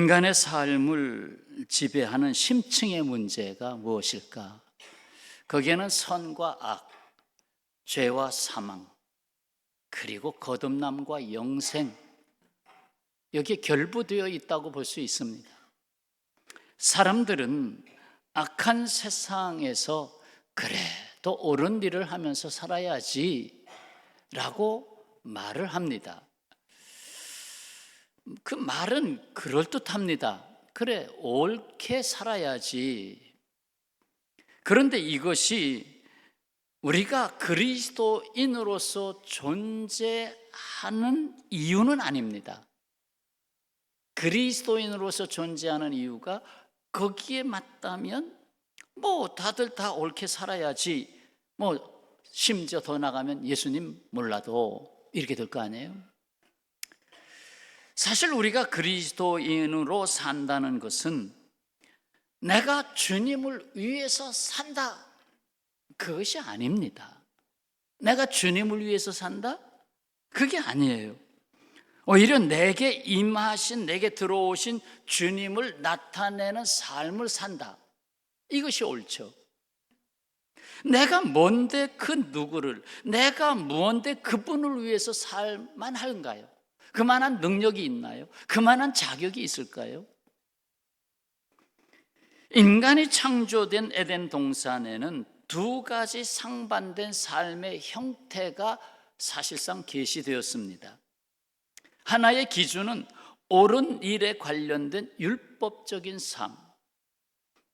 인간의 삶을 지배하는 심층의 문제가 무엇일까? 거기에는 선과 악, 죄와 사망, 그리고 거듭남과 영생, 여기에 결부되어 있다고 볼 수 있습니다. 사람들은 악한 세상에서 그래도 옳은 일을 하면서 살아야지 라고 말을 합니다. 그 말은 그럴듯합니다. 그래, 옳게 살아야지. 그런데 이것이 우리가 그리스도인으로서 존재하는 이유는 아닙니다. 그리스도인으로서 존재하는 이유가 거기에 맞다면 다들 다 옳게 살아야지, 심지어 더 나가면 예수님 몰라도 이렇게 될 거 아니에요? 사실 우리가 그리스도인으로 산다는 것은 내가 주님을 위해서 산다, 그것이 아닙니다. 내가 주님을 위해서 산다? 그게 아니에요. 오히려 내게 임하신, 내게 들어오신 주님을 나타내는 삶을 산다, 이것이 옳죠. 내가 뭔데 그 누구를, 내가 뭔데 그분을 위해서 살만 한가요? 그만한 능력이 있나요? 그만한 자격이 있을까요? 인간이 창조된 에덴 동산에는 두 가지 상반된 삶의 형태가 사실상 계시되었습니다. 하나의 기준은 옳은 일에 관련된 율법적인 삶,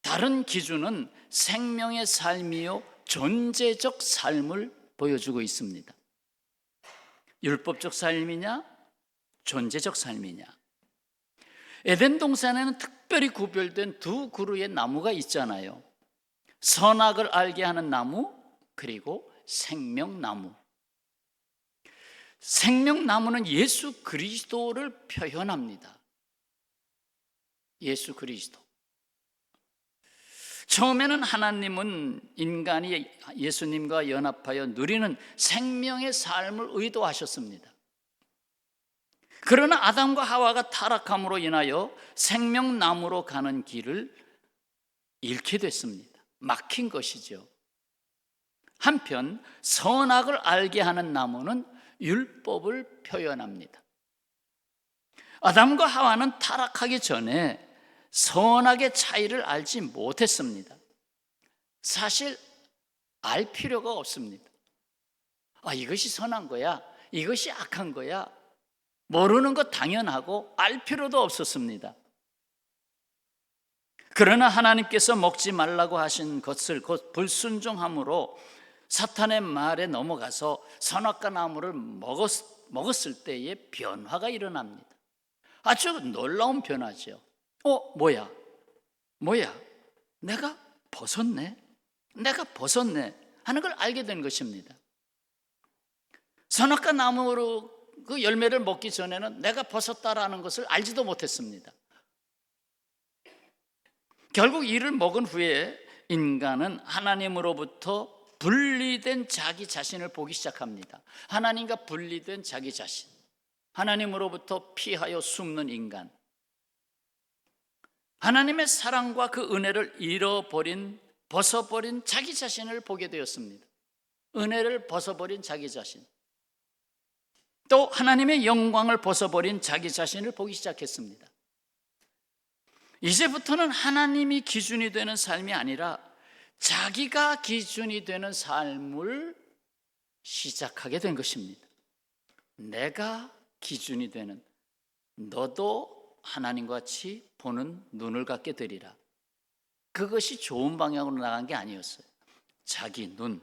다른 기준은 생명의 삶이요 존재적 삶을 보여주고 있습니다. 율법적 삶이냐, 존재적 삶이냐. 에덴 동산에는 특별히 구별된 두 그루의 나무가 있잖아요. 선악을 알게 하는 나무, 그리고 생명나무. 생명나무는 예수 그리스도를 표현합니다. 예수 그리스도. 처음에는 하나님은 인간이 예수님과 연합하여 누리는 생명의 삶을 의도하셨습니다. 그러나 아담과 하와가 타락함으로 인하여 생명나무로 가는 길을 잃게 됐습니다. 막힌 것이죠. 한편 선악을 알게 하는 나무는 율법을 표현합니다. 아담과 하와는 타락하기 전에 선악의 차이를 알지 못했습니다. 사실 알 필요가 없습니다. 이것이 선한 거야, 이것이 악한 거야, 모르는 것 당연하고 알 필요도 없었습니다. 그러나 하나님께서 먹지 말라고 하신 것을 곧 불순종함으로 사탄의 말에 넘어가서 선악과 나무를 먹었을 때의 변화가 일어납니다. 아주 놀라운 변화죠. 뭐야? 내가 벗었네 하는 걸 알게 된 것입니다. 선악과 나무로 그 열매를 먹기 전에는 내가 벗었다라는 것을 알지도 못했습니다. 결국 이를 먹은 후에 인간은 하나님으로부터 분리된 자기 자신을 보기 시작합니다. 하나님과 분리된 자기 자신, 하나님으로부터 피하여 숨는 인간, 하나님의 사랑과 그 은혜를 벗어버린 자기 자신을 보게 되었습니다. 은혜를 벗어버린 자기 자신, 또 하나님의 영광을 벗어버린 자기 자신을 보기 시작했습니다. 이제부터는 하나님이 기준이 되는 삶이 아니라 자기가 기준이 되는 삶을 시작하게 된 것입니다. 내가 기준이 되는, 너도 하나님과 같이 보는 눈을 갖게 되리라. 그것이 좋은 방향으로 나간 게 아니었어요. 자기 눈,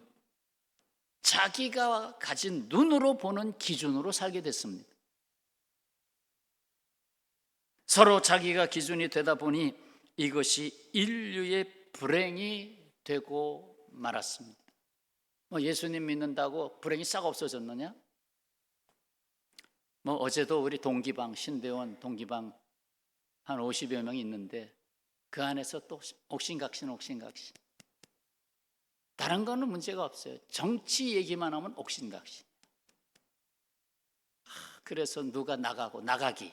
자기가 가진 눈으로 보는 기준으로 살게 됐습니다. 서로 자기가 기준이 되다 보니 이것이 인류의 불행이 되고 말았습니다. 예수님 믿는다고 불행이 싹 없어졌느냐? 어제도 우리 동기방, 신대원 동기방 한 50여 명이 있는데 그 안에서 또 옥신각신. 다른 거는 문제가 없어요. 정치 얘기만 하면 옥신각신. 그래서 누가 나가기,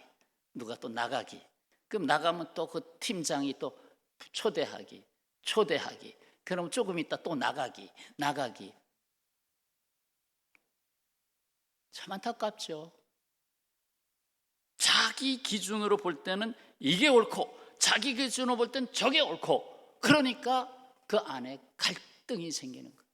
누가 또 나가기. 그럼 나가면 또 그 팀장이 또 초대하기. 그럼 조금 있다 또 나가기. 참 안타깝죠. 자기 기준으로 볼 때는 이게 옳고, 자기 기준으로 볼 때는 저게 옳고, 그러니까 그 안에 갈등이 생기는 거예요.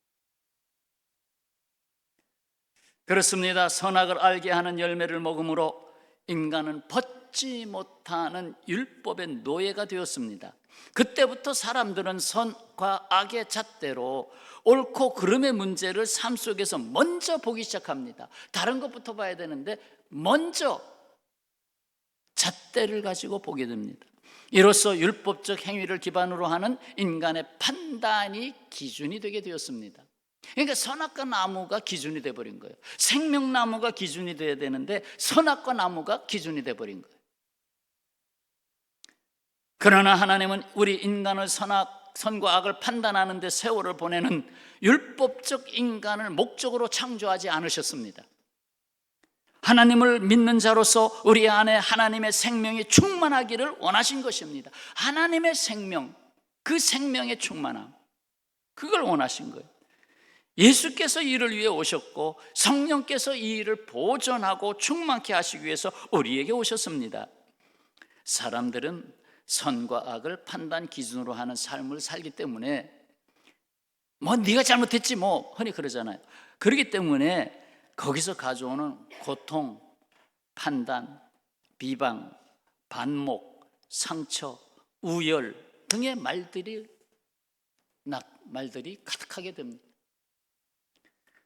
그렇습니다. 선악을 알게 하는 열매를 먹음으로 인간은 벗지 못하는 율법의 노예가 되었습니다. 그때부터 사람들은 선과 악의 잣대로 옳고 그름의 문제를 삶 속에서 먼저 보기 시작합니다. 다른 것부터 봐야 되는데 먼저 잣대를 가지고 보게 됩니다. 이로써 율법적 행위를 기반으로 하는 인간의 판단이 기준이 되게 되었습니다. 그러니까 선악과 나무가 기준이 돼버린 거예요. 생명나무가 기준이 돼야 되는데 선악과 나무가 기준이 돼버린 거예요. 그러나 하나님은 우리 인간을 선과 악을 판단하는 데 세월을 보내는 율법적 인간을 목적으로 창조하지 않으셨습니다. 하나님을 믿는 자로서 우리 안에 하나님의 생명이 충만하기를 원하신 것입니다. 하나님의 생명, 그 생명의 충만함, 그걸 원하신 거예요. 예수께서 이를 위해 오셨고 성령께서 이 일을 보존하고 충만케 하시기 위해서 우리에게 오셨습니다. 사람들은 선과 악을 판단 기준으로 하는 삶을 살기 때문에 네가 잘못했지 흔히 그러잖아요. 그렇기 때문에 거기서 가져오는 고통, 판단, 비방, 반목, 상처, 우열 등의 말들이 가득하게 됩니다.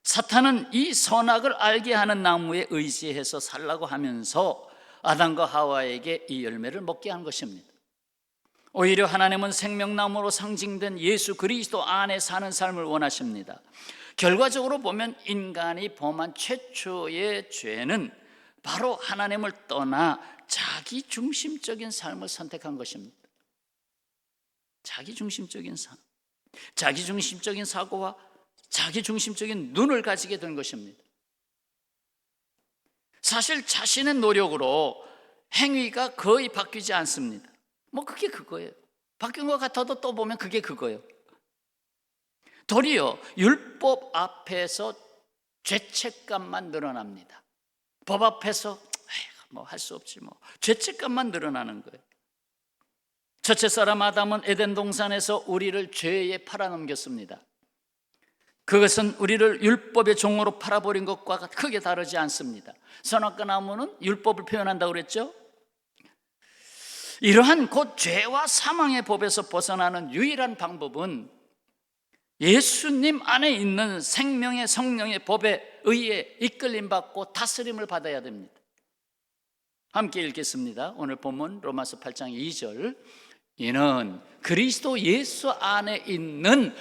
사탄은 이 선악을 알게 하는 나무에 의지해서 살라고 하면서 아담과 하와에게 이 열매를 먹게 한 것입니다. 오히려 하나님은 생명나무로 상징된 예수 그리스도 안에 사는 삶을 원하십니다. 결과적으로 보면 인간이 범한 최초의 죄는 바로 하나님을 떠나 자기중심적인 삶을 선택한 것입니다. 자기중심적인 삶, 자기중심적인 사고와 자기중심적인 눈을 가지게 된 것입니다. 사실 자신의 노력으로 행위가 거의 바뀌지 않습니다. 그게 그거예요. 바뀐 것 같아도 또 보면 그게 그거예요. 도리어 율법 앞에서 죄책감만 늘어납니다. 법 앞에서 할 수 없지 죄책감만 늘어나는 거예요. 첫째 사람 아담은 에덴 동산에서 우리를 죄에 팔아넘겼습니다. 그것은 우리를 율법의 종으로 팔아버린 것과 크게 다르지 않습니다. 선악과 나무는 율법을 표현한다고 그랬죠. 이러한 곧 죄와 사망의 법에서 벗어나는 유일한 방법은 예수님 안에 있는 생명의 성령의 법에 의해 이끌림 받고 다스림을 받아야 됩니다. 함께 읽겠습니다. 오늘 본문 로마서 8장 2절. 이는 그리스도 예수 안에 있는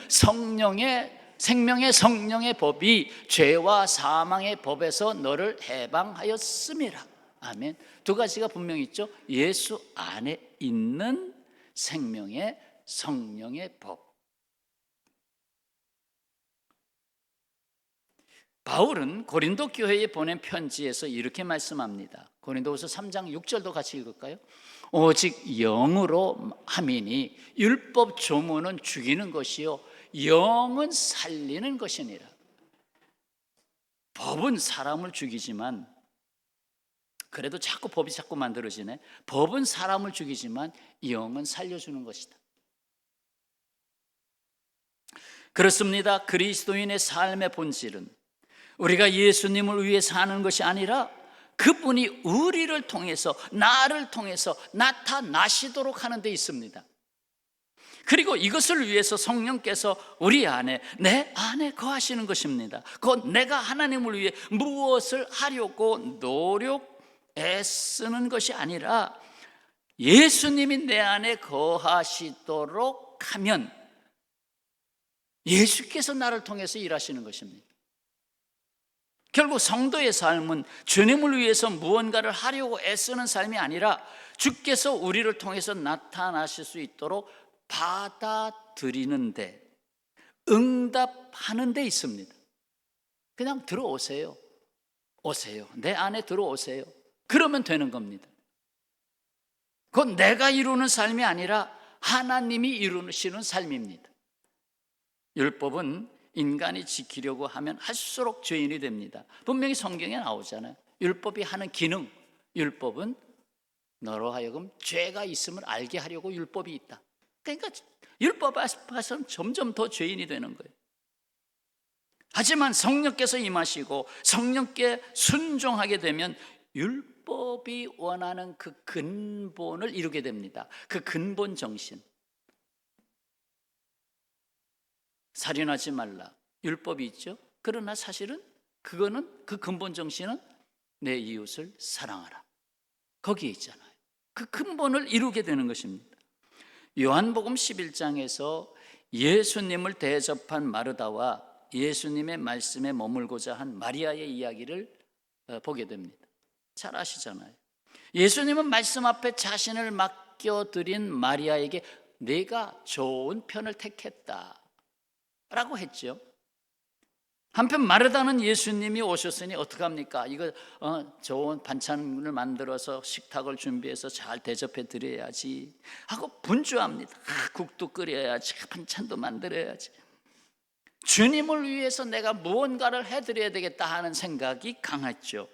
생명의 성령의 법이 죄와 사망의 법에서 너를 해방하였음이라. 아멘. 두 가지가 분명히 있죠. 예수 안에 있는 생명의 성령의 법. 바울은 고린도 교회에 보낸 편지에서 이렇게 말씀합니다. 고린도후서 3장 6절도 같이 읽을까요? 오직 영으로 함이니 율법 조문은 죽이는 것이요 영은 살리는 것이니라. 법은 사람을 죽이지만, 그래도 법이 자꾸 만들어지네. 법은 사람을 죽이지만 영은 살려주는 것이다. 그렇습니다. 그리스도인의 삶의 본질은 우리가 예수님을 위해 사는 것이 아니라 그분이 우리를 통해서, 나를 통해서 나타나시도록 하는 데 있습니다. 그리고 이것을 위해서 성령께서 우리 안에, 내 안에 거하시는 것입니다. 곧 내가 하나님을 위해 무엇을 하려고 애쓰는 것이 아니라 예수님이 내 안에 거하시도록 하면 예수께서 나를 통해서 일하시는 것입니다. 결국 성도의 삶은 주님을 위해서 무언가를 하려고 애쓰는 삶이 아니라 주께서 우리를 통해서 나타나실 수 있도록 받아들이는데, 응답하는 데 있습니다. 그냥 들어오세요. 내 안에 들어오세요. 그러면 되는 겁니다. 그건 내가 이루는 삶이 아니라 하나님이 이루시는 삶입니다. 율법은 인간이 지키려고 하면 할수록 죄인이 됩니다. 분명히 성경에 나오잖아요. 율법이 하는 기능, 율법은 너로 하여금 죄가 있음을 알게 하려고 율법이 있다. 그러니까 율법 앞에서는 점점 더 죄인이 되는 거예요. 하지만 성령께서 임하시고 성령께 순종하게 되면 율법이 원하는 그 근본을 이루게 됩니다. 그 근본 정신. 살인하지 말라. 율법이 있죠. 그러나 사실은 그거는 그 근본 정신은 내 이웃을 사랑하라. 거기에 있잖아요. 그 근본을 이루게 되는 것입니다. 요한복음 11장에서 예수님을 대접한 마르다와 예수님의 말씀에 머물고자 한 마리아의 이야기를 보게 됩니다. 잘 아시잖아요. 예수님은 말씀 앞에 자신을 맡겨드린 마리아에게 내가 좋은 편을 택했다 라고 했죠. 한편 마르다는 예수님이 오셨으니 어떡합니까? 이거 좋은 반찬을 만들어서 식탁을 준비해서 잘 대접해 드려야지 하고 분주합니다. 국도 끓여야지, 반찬도 만들어야지. 주님을 위해서 내가 무언가를 해드려야 되겠다 하는 생각이 강했죠.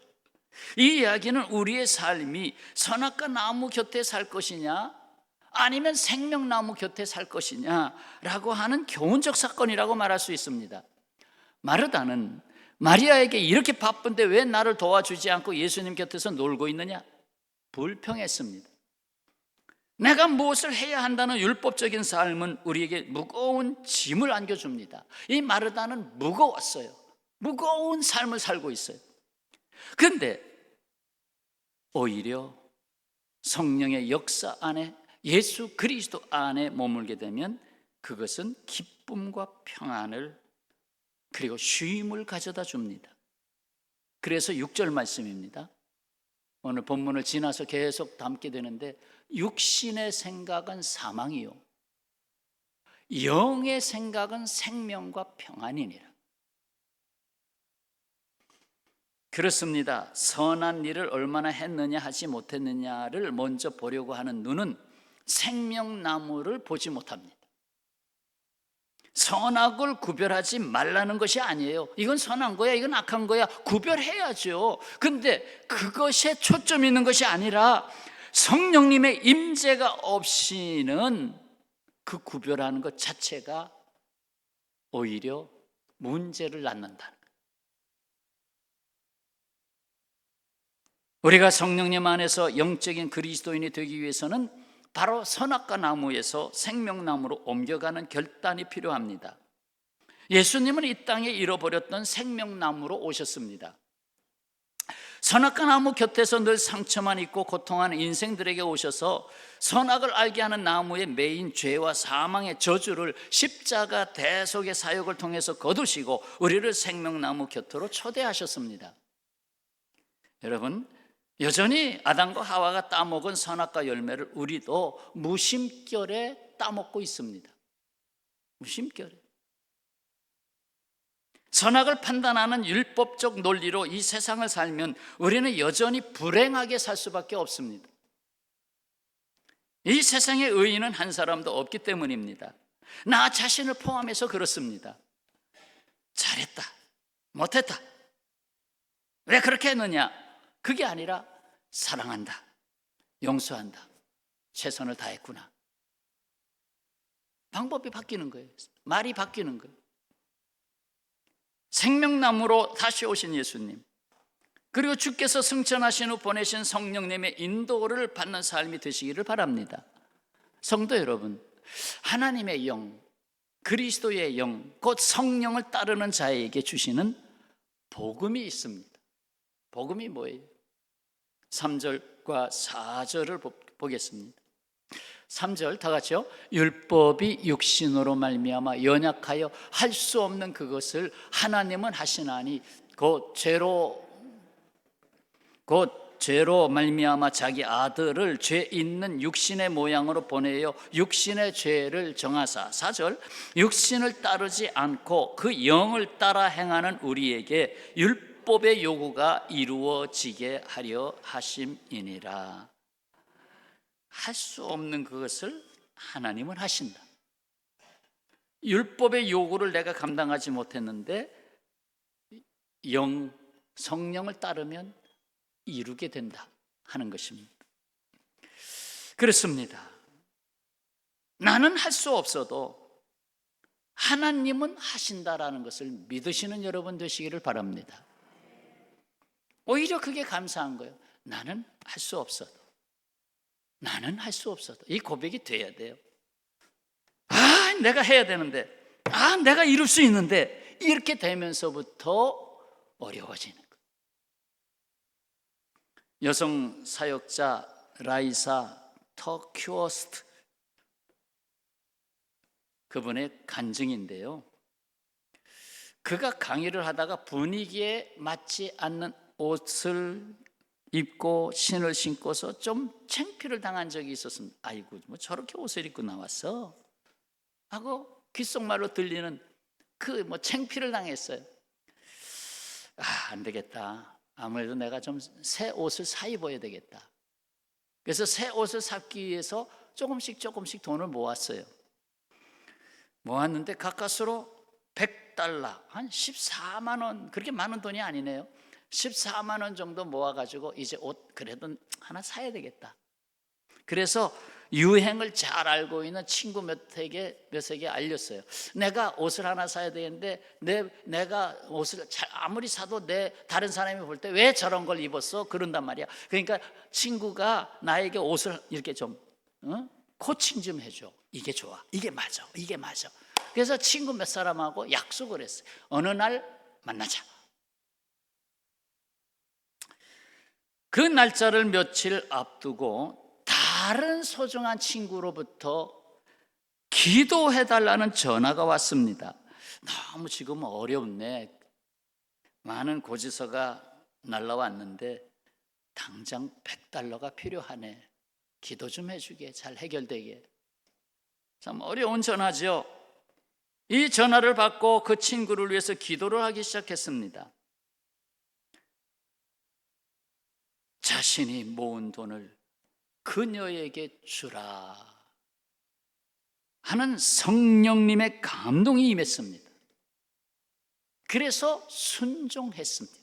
이 이야기는 우리의 삶이 선악과 나무 곁에 살 것이냐 아니면 생명나무 곁에 살 것이냐라고 하는 교훈적 사건이라고 말할 수 있습니다. 마르다는 마리아에게 이렇게 바쁜데 왜 나를 도와주지 않고 예수님 곁에서 놀고 있느냐? 불평했습니다. 내가 무엇을 해야 한다는 율법적인 삶은 우리에게 무거운 짐을 안겨줍니다. 이 마르다는 무거웠어요. 무거운 삶을 살고 있어요. 그런데 오히려 성령의 역사 안에 예수 그리스도 안에 머물게 되면 그것은 기쁨과 평안을 그리고 쉼을 가져다 줍니다. 그래서 6절 말씀입니다. 오늘 본문을 지나서 계속 담게 되는데 육신의 생각은 사망이요 영의 생각은 생명과 평안이니라. 그렇습니다. 선한 일을 얼마나 했느냐 하지 못했느냐를 먼저 보려고 하는 눈은 생명나무를 보지 못합니다. 선악을 구별하지 말라는 것이 아니에요. 이건 선한 거야, 이건 악한 거야 구별해야죠. 근데 그것에 초점이 있는 것이 아니라 성령님의 임재가 없이는 그 구별하는 것 자체가 오히려 문제를 낳는다는 거예요. 우리가 성령님 안에서 영적인 그리스도인이 되기 위해서는 바로 선악과 나무에서 생명나무로 옮겨가는 결단이 필요합니다. 예수님은 이 땅에 잃어버렸던 생명나무로 오셨습니다. 선악과 나무 곁에서 늘 상처만 있고 고통하는 인생들에게 오셔서 선악을 알게 하는 나무의 매인 죄와 사망의 저주를 십자가 대속의 사역을 통해서 거두시고 우리를 생명나무 곁으로 초대하셨습니다. 여러분, 여전히 아담과 하와가 따먹은 선악과 열매를 우리도 무심결에 따먹고 있습니다. 무심결에. 선악을 판단하는 율법적 논리로 이 세상을 살면 우리는 여전히 불행하게 살 수밖에 없습니다. 이 세상에 의인은 한 사람도 없기 때문입니다. 나 자신을 포함해서 그렇습니다. 잘했다, 못했다, 왜 그렇게 했느냐? 그게 아니라 사랑한다, 용서한다, 최선을 다했구나. 방법이 바뀌는 거예요. 말이 바뀌는 거예요. 생명나무로 다시 오신 예수님, 그리고 주께서 승천하신 후 보내신 성령님의 인도를 받는 삶이 되시기를 바랍니다. 성도 여러분, 하나님의 영, 그리스도의 영, 곧 성령을 따르는 자에게 주시는 복음이 있습니다. 복음이 뭐예요? 3절과 4절을 보겠습니다. 3절 다 같이요. 율법이 육신으로 말미암아 연약하여 할 수 없는 그것을 하나님은 하시나니 곧 죄로 말미암아 자기 아들을 죄 있는 육신의 모양으로 보내어 육신의 죄를 정하사. 4절 육신을 따르지 않고 그 영을 따라 행하는 우리에게 율법의 요구가 이루어지게 하려 하심이니라. 할 수 없는 그것을 하나님은 하신다. 율법의 요구를 내가 감당하지 못했는데 성령을 따르면 이루게 된다 하는 것입니다. 그렇습니다. 나는 할 수 없어도 하나님은 하신다라는 것을 믿으시는 여러분 되시기를 바랍니다. 오히려 그게 감사한 거예요. 나는 할 수 없어도, 나는 할 수 없어도 이 고백이 돼야 돼요. 내가 해야 되는데, 내가 이룰 수 있는데, 이렇게 되면서부터 어려워지는 거예요. 여성 사역자 라이사 터큐어스트, 그분의 간증인데요, 그가 강의를 하다가 분위기에 맞지 않는 옷을 입고 신을 신고서 좀 창피를 당한 적이 있었습니다. 아이고, 뭐 저렇게 옷을 입고 나왔어 하고 귓속말로 들리는 그 창피를 당했어요. 안 되겠다. 아무래도 내가 좀 새 옷을 사 입어야 되겠다. 그래서 새 옷을 사기 위해서 조금씩 돈을 모았어요. 모았는데 가까스로 $100, 한 14만 원, 그렇게 많은 돈이 아니네요. 14만 원 정도 모아가지고 이제 옷 그래도 하나 사야 되겠다. 그래서 유행을 잘 알고 있는 친구 몇에게 알렸어요. 내가 옷을 하나 사야 되는데 내가 옷을 아무리 사도 다른 사람이 볼 때 왜 저런 걸 입었어? 그런단 말이야. 그러니까 친구가 나에게 옷을 이렇게 좀 코칭 좀 해줘. 이게 좋아, 이게 맞아, 이게 맞아. 그래서 친구 몇 사람하고 약속을 했어요. 어느 날 만나자. 그 날짜를 며칠 앞두고 다른 소중한 친구로부터 기도해달라는 전화가 왔습니다. 너무 지금 어렵네. 많은 고지서가 날라왔는데 당장 $100가 필요하네. 기도 좀 해주게, 잘 해결되게. 참 어려운 전화죠. 이 전화를 받고 그 친구를 위해서 기도를 하기 시작했습니다. 자신이 모은 돈을 그녀에게 주라 하는 성령님의 감동이 임했습니다. 그래서 순종했습니다.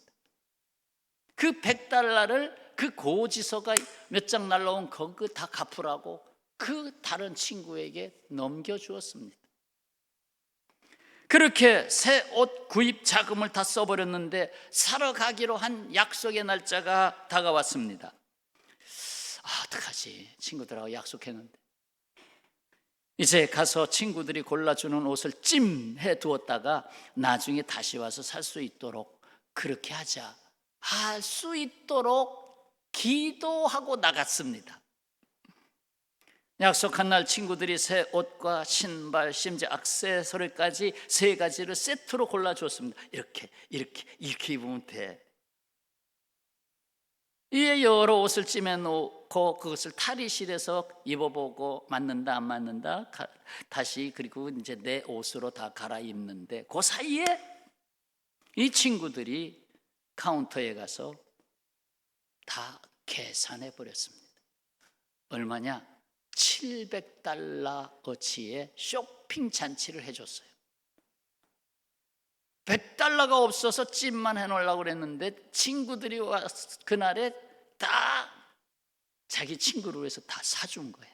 그 $100를 그 고지서가 몇 장 날라온 그거 다 갚으라고 그 다른 친구에게 넘겨주었습니다. 그렇게 새 옷 구입 자금을 다 써버렸는데 사러 가기로 한 약속의 날짜가 다가왔습니다. 어떡하지? 친구들하고 약속했는데. 이제 가서 친구들이 골라주는 옷을 찜해 두었다가 나중에 다시 와서 살 수 있도록 그렇게 하자. 할 수 있도록 기도하고 나갔습니다. 약속한 날 친구들이 새 옷과 신발, 심지어 액세서리까지 3가지를 세트로 골라주었습니다. 이렇게 입으면 돼. 이에 여러 옷을 찜해놓고 그것을 탈의실에서 입어보고 맞는다 안 맞는다 다시 그리고 이제 내 옷으로 다 갈아입는데 그 사이에 이 친구들이 카운터에 가서 다 계산해 버렸습니다. 얼마냐? $700어치의 쇼핑 잔치를 해줬어요. $100가 없어서 찜만 해놓으려고 그랬는데 친구들이 그날에 다 자기 친구를 위해서 다 사준 거야.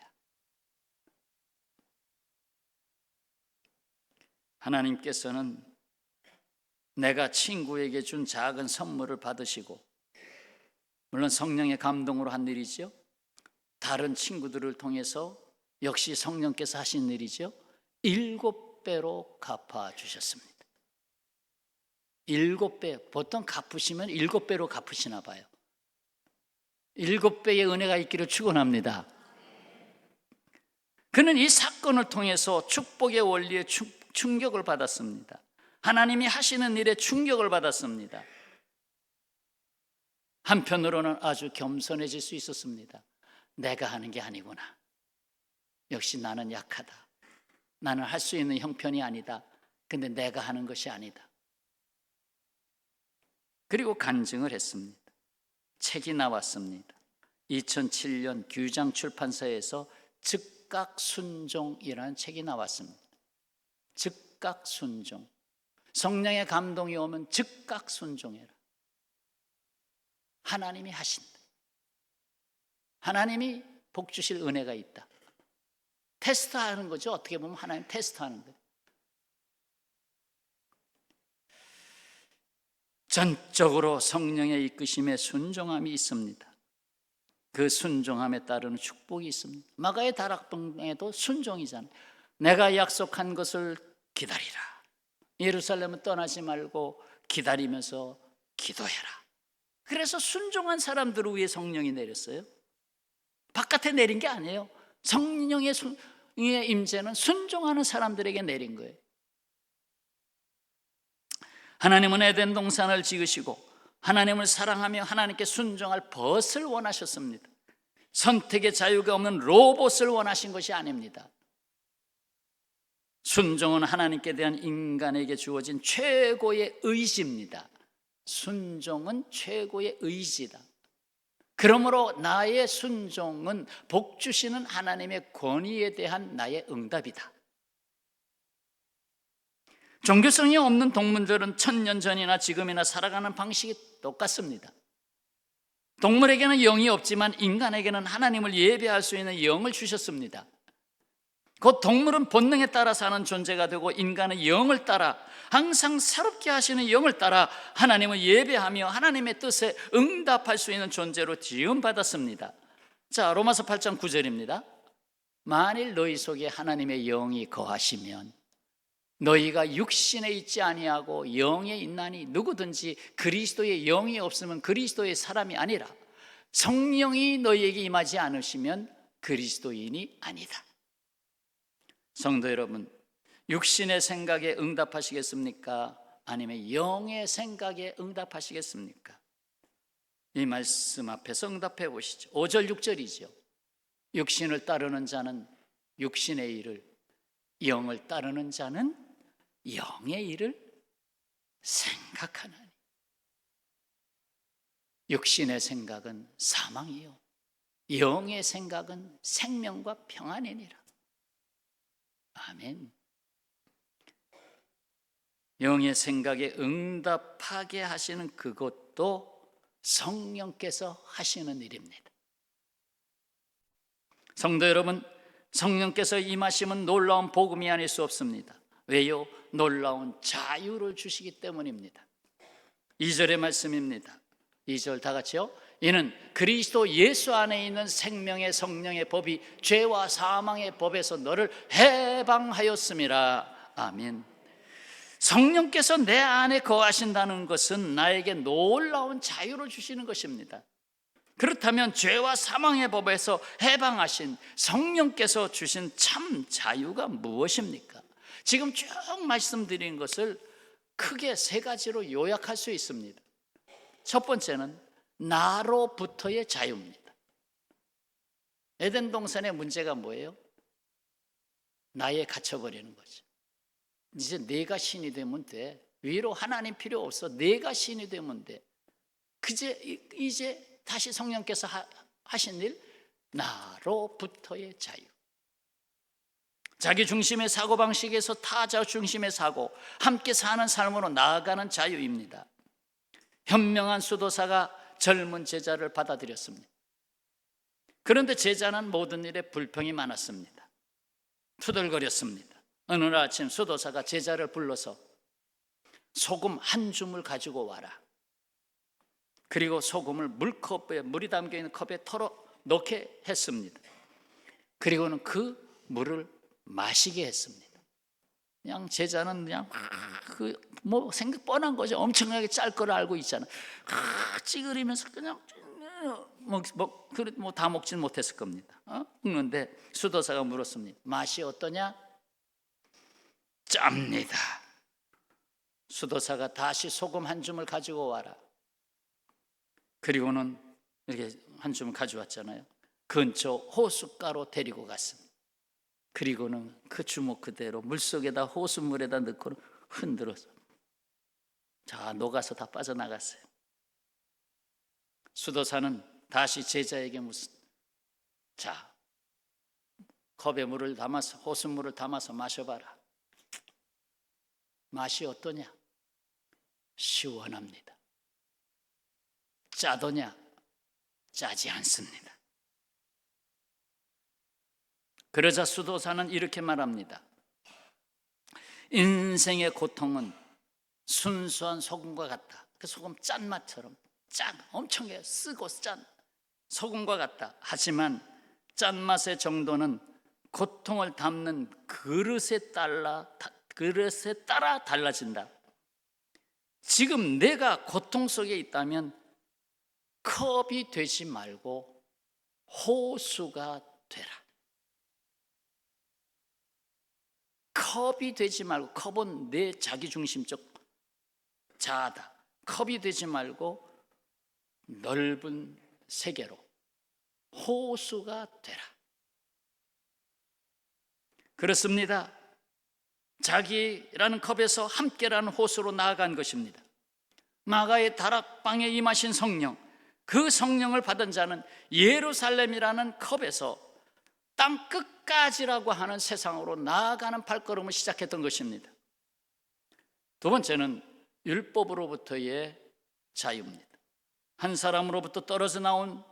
하나님께서는 내가 친구에게 준 작은 선물을 받으시고, 물론 성령의 감동으로 한 일이죠. 다른 친구들을 통해서 역시 성령께서 하신 일이죠. 7배로 갚아주셨습니다. 7배, 보통 갚으시면 7배로 갚으시나 봐요. 7배의 은혜가 있기를 축원합니다. 그는 이 사건을 통해서 축복의 원리에 충격을 받았습니다. 하나님이 하시는 일에 충격을 받았습니다. 한편으로는 아주 겸손해질 수 있었습니다. 내가 하는 게 아니구나. 역시 나는 약하다. 나는 할 수 있는 형편이 아니다. 근데 내가 하는 것이 아니다. 그리고 간증을 했습니다. 책이 나왔습니다. 2007년 규장 출판사에서 즉각 순종이라는 책이 나왔습니다. 즉각 순종. 성령의 감동이 오면 즉각 순종해라. 하나님이 하신다. 하나님이 복 주실 은혜가 있다. 테스트하는 거죠. 어떻게 보면 하나님 테스트하는 거예요. 전적으로 성령의 이끄심에 순종함이 있습니다. 그 순종함에 따르는 축복이 있습니다. 마가의 다락방에도 순종이잖아요. 내가 약속한 것을 기다리라. 예루살렘을 떠나지 말고 기다리면서 기도해라. 그래서 순종한 사람들을 위해 성령이 내렸어요. 바깥에 내린 게 아니에요. 성령의 임재는 순종하는 사람들에게 내린 거예요. 하나님은 에덴 동산을 지으시고 하나님을 사랑하며 하나님께 순종할 벗을 원하셨습니다. 선택의 자유가 없는 로봇을 원하신 것이 아닙니다. 순종은 하나님께 대한 인간에게 주어진 최고의 의지입니다. 순종은 최고의 의지다. 그러므로 나의 순종은 복 주시는 하나님의 권위에 대한 나의 응답이다. 종교성이 없는 동물들은 천년 전이나 지금이나 살아가는 방식이 똑같습니다. 동물에게는 영이 없지만 인간에게는 하나님을 예배할 수 있는 영을 주셨습니다. 곧 동물은 본능에 따라 사는 존재가 되고 인간은 영을 따라 항상 새롭게 하시는 영을 따라 하나님을 예배하며 하나님의 뜻에 응답할 수 있는 존재로 지음받았습니다. 자, 로마서 8장 9절입니다. 만일 너희 속에 하나님의 영이 거하시면 너희가 육신에 있지 아니하고 영에 있나니 누구든지 그리스도의 영이 없으면 그리스도의 사람이 아니라 성령이 너희에게 임하지 않으시면 그리스도인이 아니다. 성도 여러분, 육신의 생각에 응답하시겠습니까? 아니면 영의 생각에 응답하시겠습니까? 이 말씀 앞에서 응답해 보시죠. 5절 6절이죠. 육신을 따르는 자는 육신의 일을, 영을 따르는 자는 영의 일을 생각하나니. 육신의 생각은 사망이요 영의 생각은 생명과 평안이니라. 아멘. 영의 생각에 응답하게 하시는 그것도 성령께서 하시는 일입니다. 성도 여러분, 성령께서 임하시면 놀라운 복음이 아닐 수 없습니다. 왜요? 놀라운 자유를 주시기 때문입니다. 2절의 말씀입니다. 2절 다 같이요. 이는 그리스도 예수 안에 있는 생명의 성령의 법이 죄와 사망의 법에서 너를 해방하였음이라. 아멘. 성령께서 내 안에 거하신다는 것은 나에게 놀라운 자유를 주시는 것입니다. 그렇다면 죄와 사망의 법에서 해방하신 성령께서 주신 참 자유가 무엇입니까? 지금 쭉 말씀드린 것을 크게 세 가지로 요약할 수 있습니다. 첫 번째는 나로부터의 자유입니다. 에덴 동산의 문제가 뭐예요? 나에 갇혀버리는 거죠. 이제 내가 신이 되면 돼. 위로 하나님 필요 없어. 내가 신이 되면 돼. 이제 다시 성령께서 하신 일, 나로부터의 자유. 자기 중심의 사고방식에서 타자 중심의 사고, 함께 사는 삶으로 나아가는 자유입니다. 현명한 수도사가 젊은 제자를 받아들였습니다. 그런데 제자는 모든 일에 불평이 많았습니다. 투덜거렸습니다. 어느 날 아침 수도사가 제자를 불러서 소금 한 줌을 가지고 와라. 그리고 소금을 물컵에, 물이 담겨있는 컵에 털어 넣게 했습니다. 그리고는 그 물을 마시게 했습니다. 그냥 제자는 그냥 생각 뻔한 거죠. 엄청나게 짤 거를 알고 있잖아. 찌그리면서 그냥 다 먹지는 못했을 겁니다. 그런데 수도사가 물었습니다. 맛이 어떠냐? 짭니다. 수도사가 다시 소금 한 줌을 가지고 와라. 그리고는 이렇게 한 줌을 가져왔잖아요. 근처 호숫가로 데리고 갔습니다. 그리고는 그 주먹 그대로 물속에다 호수물에다 넣고 흔들어서 자 녹아서 다 빠져나갔어요. 수도사는 다시 제자에게 묻습니다. 자, 컵에 물을 담아서, 호수물을 담아서 마셔봐라. 맛이 어떠냐? 시원합니다. 짜더냐? 짜지 않습니다. 그러자 수도사는 이렇게 말합니다. 인생의 고통은 순수한 소금과 같다. 그 소금 짠맛처럼 엄청 쓰고 짠 소금과 같다. 하지만 짠맛의 정도는 고통을 담는 그릇에 따라 달라진다. 지금 내가 고통 속에 있다면 컵이 되지 말고 호수가 되라. 컵이 되지 말고, 컵은 내 자기중심적 자아다. 컵이 되지 말고 넓은 세계로 호수가 되라. 그렇습니다. 자기라는 컵에서 함께라는 호수로 나아간 것입니다. 마가의 다락방에 임하신 성령, 그 성령을 받은 자는 예루살렘이라는 컵에서 땅 끝까지라고 하는 세상으로 나아가는 발걸음을 시작했던 것입니다. 두 번째는 율법으로부터의 자유입니다. 한 사람으로부터 떨어져 나온,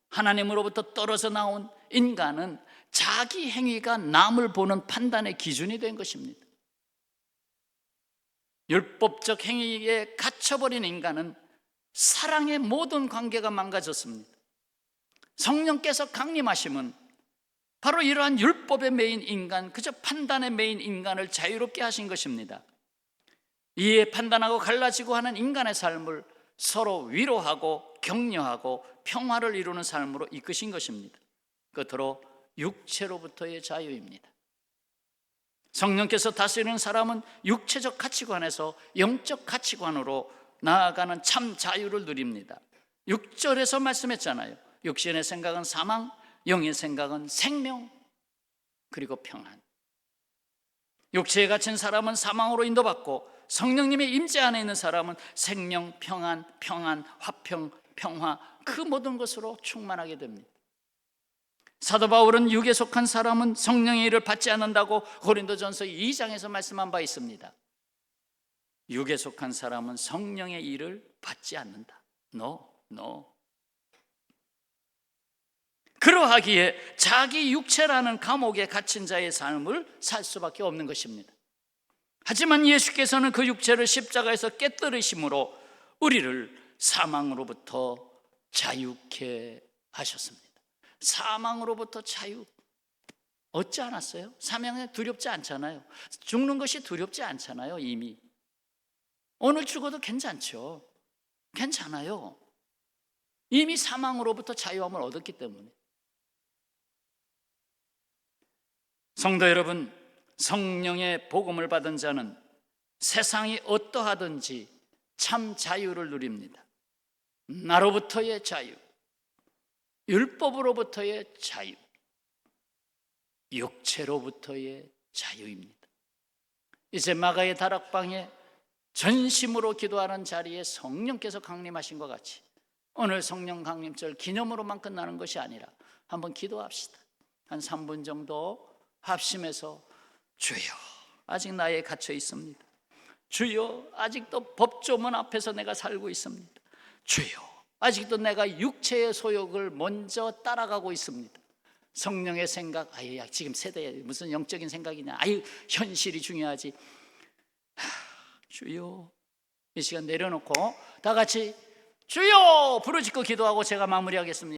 하나님으로부터 떨어져 나온 인간은 자기 행위가 남을 보는 판단의 기준이 된 것입니다. 율법적 행위에 갇혀버린 인간은 사랑의 모든 관계가 망가졌습니다. 성령께서 강림하심은 바로 이러한 율법의 매인 인간, 그저 판단의 매인 인간을 자유롭게 하신 것입니다. 이에 판단하고 갈라지고 하는 인간의 삶을 서로 위로하고 격려하고 평화를 이루는 삶으로 이끄신 것입니다. 끝으로 육체로부터의 자유입니다. 성령께서 다스리는 사람은 육체적 가치관에서 영적 가치관으로 나아가는 참 자유를 누립니다. 6절에서 말씀했잖아요. 육신의 생각은 사망, 영의 생각은 생명, 그리고 평안. 육체에 갇힌 사람은 사망으로 인도받고, 성령님의 임재 안에 있는 사람은 생명, 평안, 화평, 평화, 그 모든 것으로 충만하게 됩니다. 사도 바울은 육에 속한 사람은 성령의 일을 받지 않는다고 고린도전서 2장에서 말씀한 바 있습니다. 육에 속한 사람은 성령의 일을 받지 않는다. No. 그러하기에 자기 육체라는 감옥에 갇힌 자의 삶을 살 수밖에 없는 것입니다. 하지만 예수께서는 그 육체를 십자가에서 깨뜨리심으로 우리를 사망으로부터 자유케 하셨습니다. 사망으로부터 자유 얻지 않았어요? 사망에 두렵지 않잖아요. 죽는 것이 두렵지 않잖아요. 이미 오늘 죽어도 괜찮죠. 괜찮아요. 이미 사망으로부터 자유함을 얻었기 때문에. 성도 여러분, 성령의 복음을 받은 자는 세상이 어떠하든지 참 자유를 누립니다. 나로부터의 자유, 율법으로부터의 자유, 육체로부터의 자유입니다. 이제 마가의 다락방에 전심으로 기도하는 자리에 성령께서 강림하신 것 같이 오늘 성령 강림절 기념으로만 끝나는 것이 아니라 한번 기도합시다. 한 3분 정도 합심해서, 주여, 아직 나에 갇혀 있습니다. 주여, 아직도 법조문 앞에서 내가 살고 있습니다. 주여, 아직도 내가 육체의 소욕을 먼저 따라가고 있습니다. 성령의 생각, 지금 세대에 무슨 영적인 생각이냐, 현실이 중요하지. 주여, 이 시간 내려놓고 다 같이 주여 부르짖고 기도하고 제가 마무리하겠습니다.